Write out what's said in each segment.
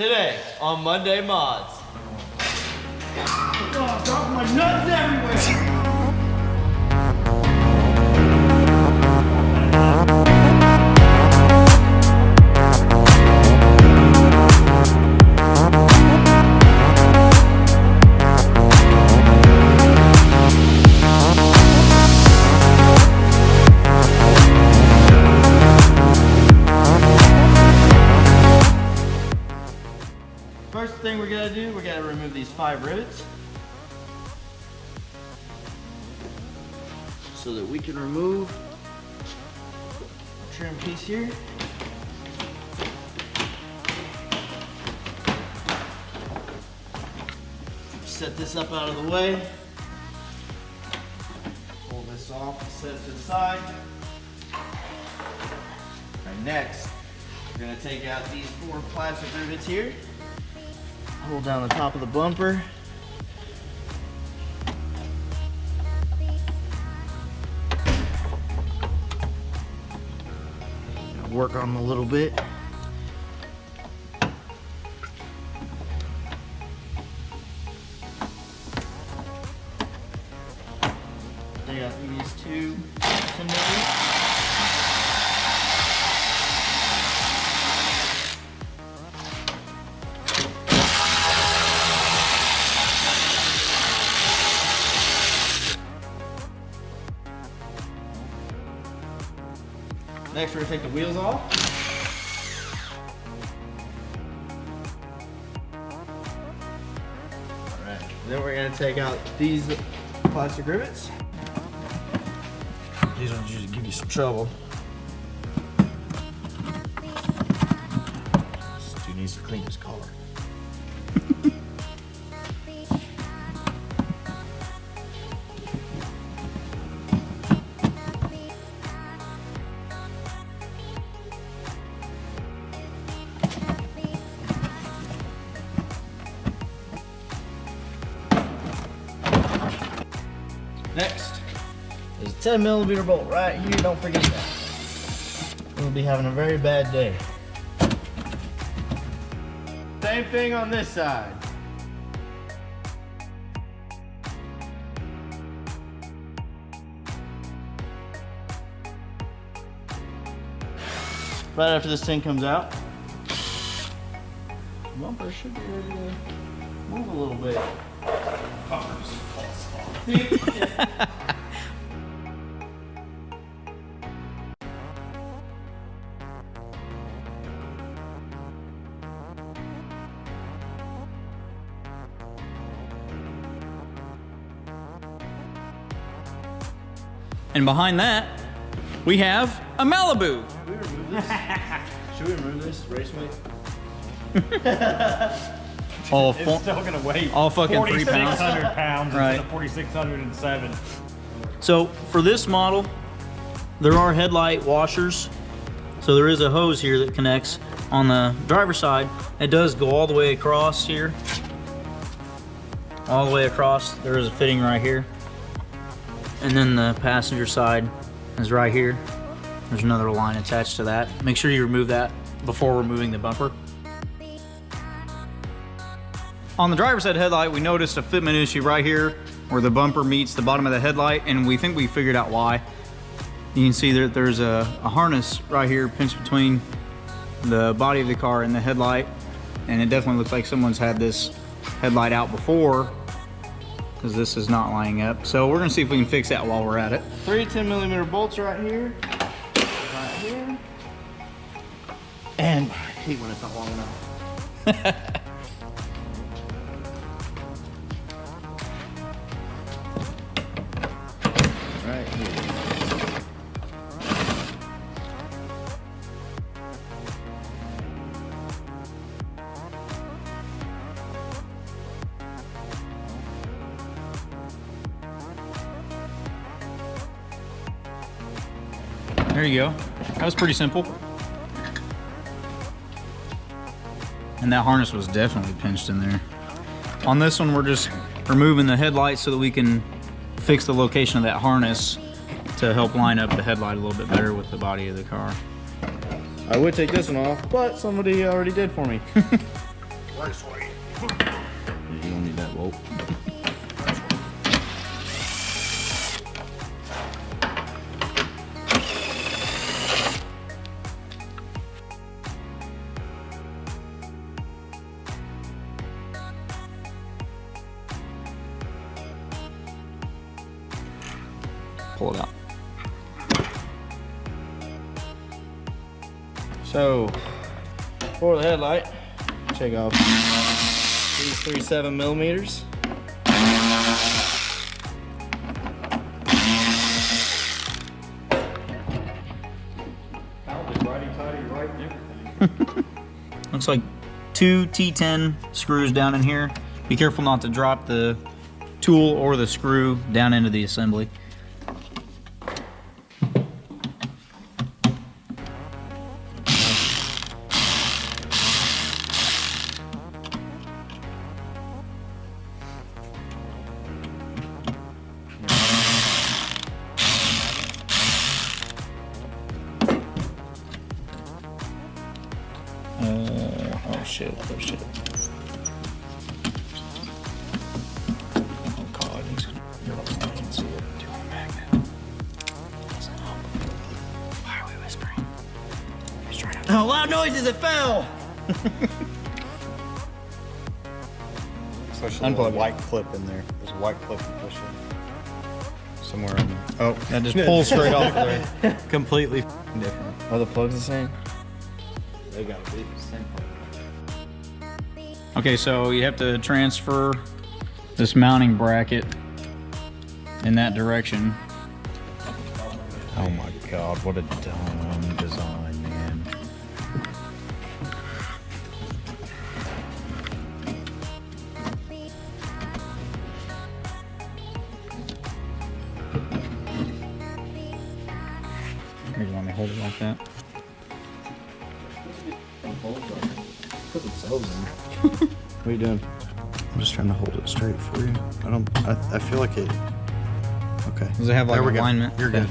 Today on Monday Mods. Oh, drop my nuts everywhere! First thing we're gonna do, we're gonna remove these 5 rivets so that we can remove the trim piece here. Set this up out of the way. Pull this off, set it to the side. Alright, next, we're gonna take out these 4 plastic rivets here. Hold down the top of the bumper. Work on them a little bit. Take out these 2 cylinders. Next, we're gonna take the wheels off. All right. Then we're gonna take out these plastic rivets. These ones usually give you some trouble. This dude needs to clean his car. Next is a 10mm bolt right here. Don't forget that. We'll be having a very bad day. Same thing on this side. Right after this thing comes out, the bumper should be ready to move a little bit. And behind that, we have a Malibu. Should we remove this raceway? All It's still gonna weigh all fucking 3 pounds. 4,600 pounds Right. instead of 4,607. So for this model, there are headlight washers. So there is a hose here that connects on the driver's side. It does go all the way across here. All the way across. There is a fitting right here. And then the passenger side is right here. There's another line attached to that. Make sure you remove that before removing the bumper. On the driver's side headlight, we noticed a fitment issue right here where the bumper meets the bottom of the headlight, and we think we figured out why. You can see that there's a harness right here pinched between the body of the car and the headlight, and it definitely looks like someone's had this headlight out before, because this is not lining up. So we're gonna see if we can fix that while we're at it. 3 10mm bolts right here. Right here. And I hate when it's not long enough. Right here. There you go. That was pretty simple. And that harness was definitely pinched in there. On this one, we're just removing the headlight so that we can fix the location of that harness to help line up the headlight a little bit better with the body of the car. I would take this one off, but somebody already did for me. You don't need that rope. Pull it out. So, for the headlight, take off these 3.7 millimeters. Looks like 2 T10 screws down in here. Be careful not to drop the tool or the screw down into the assembly. Oh shit, oh shit. Oh god, you're up there, I can see it. Do a magnet. Listen up. Why are we whispering? He's trying to... Oh, loud noises, it fell! So there's a little white clip in there. There's a white clip you push in. Somewhere in there. Oh, That just pulls straight off there. completely different. Are the plugs the same? They gotta be the same part. Okay, so you have to transfer this mounting bracket in that direction. Oh my god, what a dumb design, man. Here, you want me to hold it like that? Put themselves in. What are you doing? I'm just trying to hold it straight for you. I feel like it. Okay. Does it have like There we go. alignment? You're good.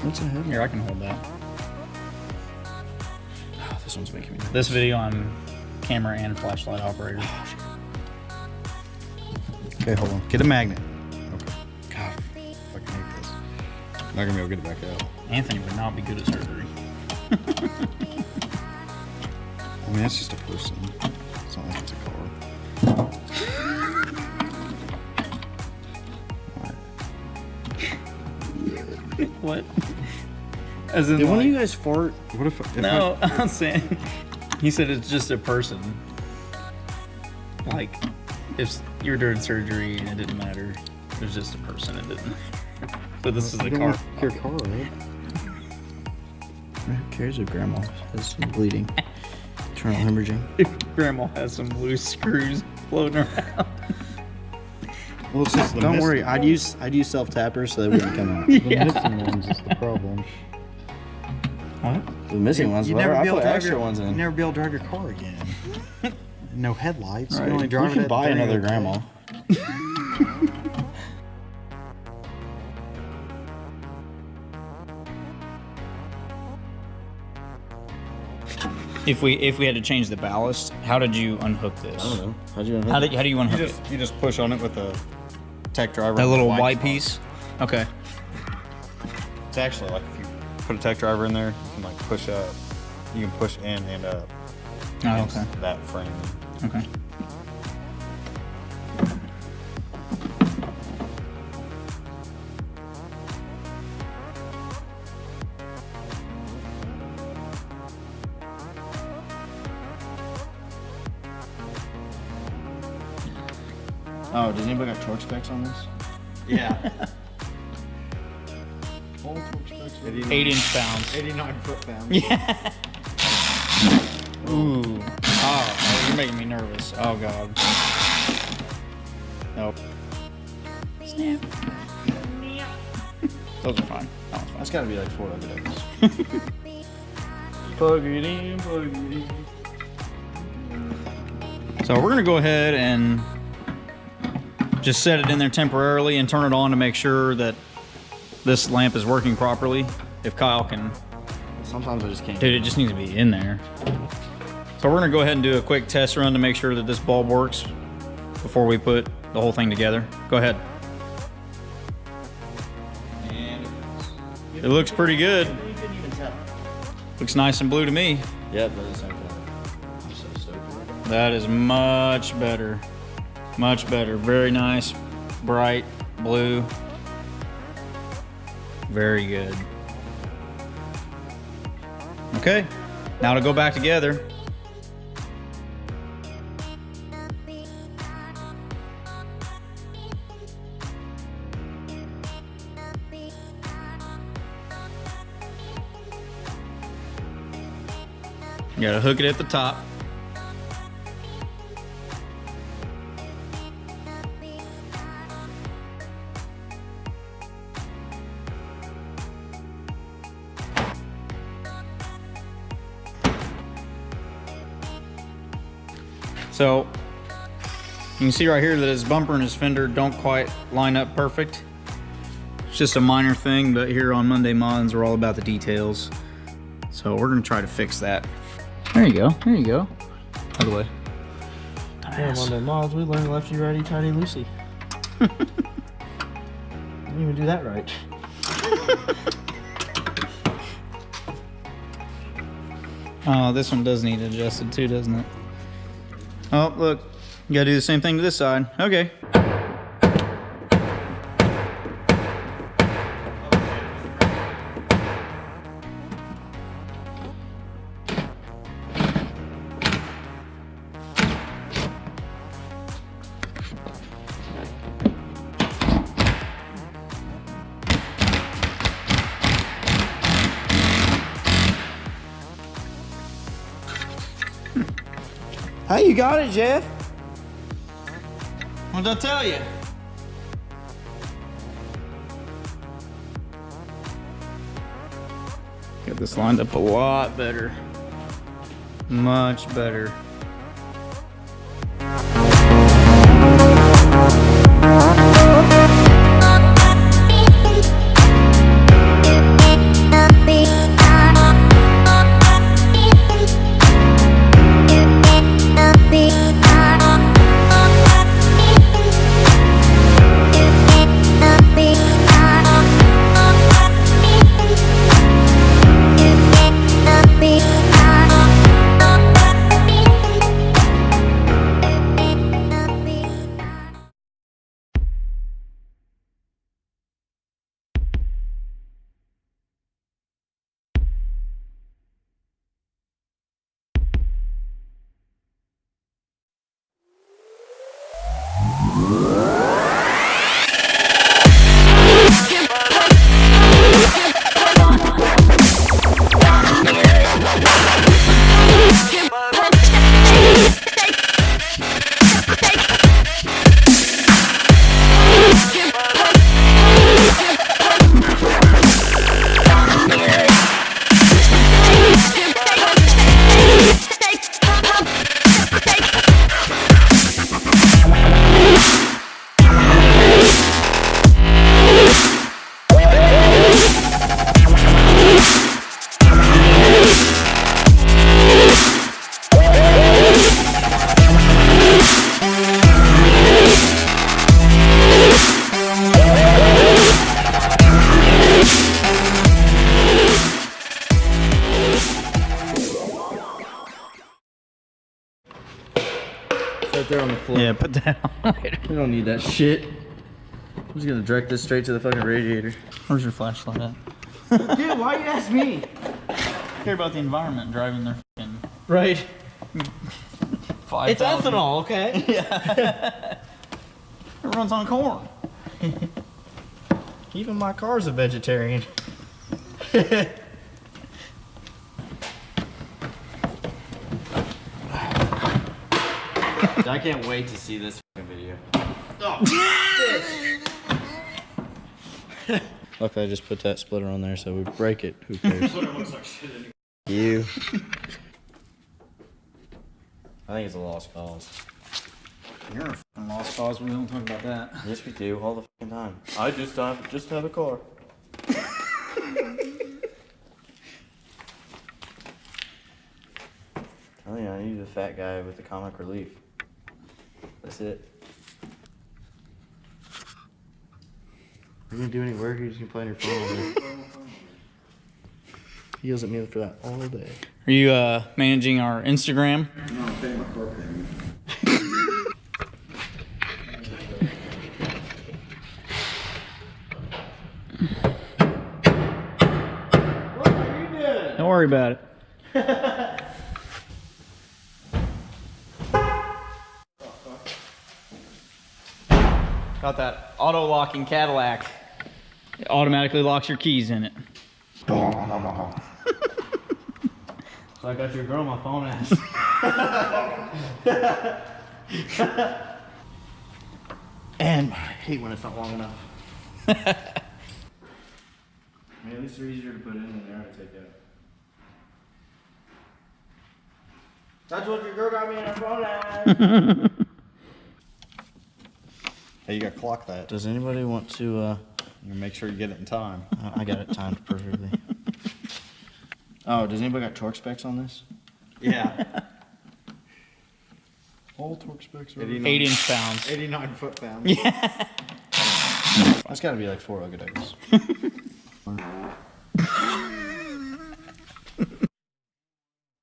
What's ahead? Here, I can hold that. Oh, this one's making me nervous. This video on camera and flashlight operator. Okay, hold on. Get a magnet. Okay. God, I fucking hate this. I'm not gonna be able to get it back out. Anthony would not be good at surgery. I mean, that's just a person. It's not like it's a car. What? As in, Did one of like- you guys fart? What if No, I'm saying. He said it's just a person. Like, if you were doing surgery and it didn't matter, it was just a person. It didn't. But this is a car. Your car, right? Who cares if grandma has some bleeding? Eternal hemorrhaging. Grandma has some loose screws floating around. Well, it's just the Don't missing- worry, I'd use self tappers so they wouldn't come out. The missing ones is the problem. What? The missing ones, You whatever. never I be able put to drive extra your, ones you in. never be able to drive your car again. No headlights. Right. You only You drive can it buy during another the grandma. If we had to change the ballast, how did you unhook this? I don't know. How'd you unhook How it? do you unhook it? You just push on it with a tech driver. That on the little white white spot. piece. Okay. It's actually like if you put a tech driver in there, you can like push up. You can push in and up. Oh, against okay. That frame. Okay. Oh, does anybody got torque specs on this? Yeah. 8-inch pounds. 89 foot-pounds. Yeah. Ooh. Oh, you're making me nervous. Oh god. Nope. Snap. Those are fine. That one's fine. That's gotta be like 4 other days. Plug it in, plug it in. So we're gonna go ahead and just set it in there temporarily and turn it on to make sure that this lamp is working properly. If Kyle can, Sometimes I just can't. dude, it just needs to be in there. So we're gonna go ahead and do a quick test run to make sure that this bulb works before we put the whole thing together. Go ahead. And It looks pretty good. you couldn't even tell. Looks nice and blue to me. Yep, that is the same color. I'm so stoked. That is much better. Much better. Very nice, bright blue. Very good. Okay, now to go back together. You gotta hook it at the top. So you can see right here that his bumper and his fender don't quite line up perfect. It's just a minor thing, but here on Monday Mods, we're all about the details. So we're gonna try to fix that. There you go, there you go. By the way. Yeah, Monday Mods, we learned lefty, righty, tighty, loosey. Didn't even do that right. Oh, this one does need adjusted too, doesn't it? Oh, look, you gotta do the same thing to this side. Okay. Hey, you got it, Jeff. What did I tell you? Get this lined up a lot better. Much better. Right there on the floor. Yeah, put that on. We don't need that shit. I'm just gonna direct this straight to the fucking radiator. Where's your flashlight at? Dude, why you ask me? Care about the environment driving their fucking Right. 5,000. It's ethanol, okay? Yeah. It runs on corn. Even my car's a vegetarian. I can't wait to see this video. Oh, Luckily, I just put that splitter on there, so we break it. Who cares? Looks like shit anyway. You. I think it's a lost cause. You're a fucking lost cause. We don't talk about that. Yes, we do all the fucking time. I just have a car. Oh yeah, I need the fat guy with the comic relief. That's it. You gonna do any work? Or you just gonna play on your phone all day? He yells at me for that all day. Are you managing our Instagram? No, I'm paying my car payment. What are you doing? Don't worry about it. Got that auto-locking Cadillac. It automatically locks your keys in it. So I got your girl on my phone ass. And I hate when it's not long enough. I mean, at least they're easier to put in than they are to take out. That's what your girl got me on her phone ass. Hey, you gotta clock that. Does anybody want to, You make sure you get it in time. I got it timed perfectly. Oh, does anybody got torque specs on this? Yeah. All torque specs are 8 inch-pounds. 89 foot-pounds. That's gotta be like 4 Ugadogs.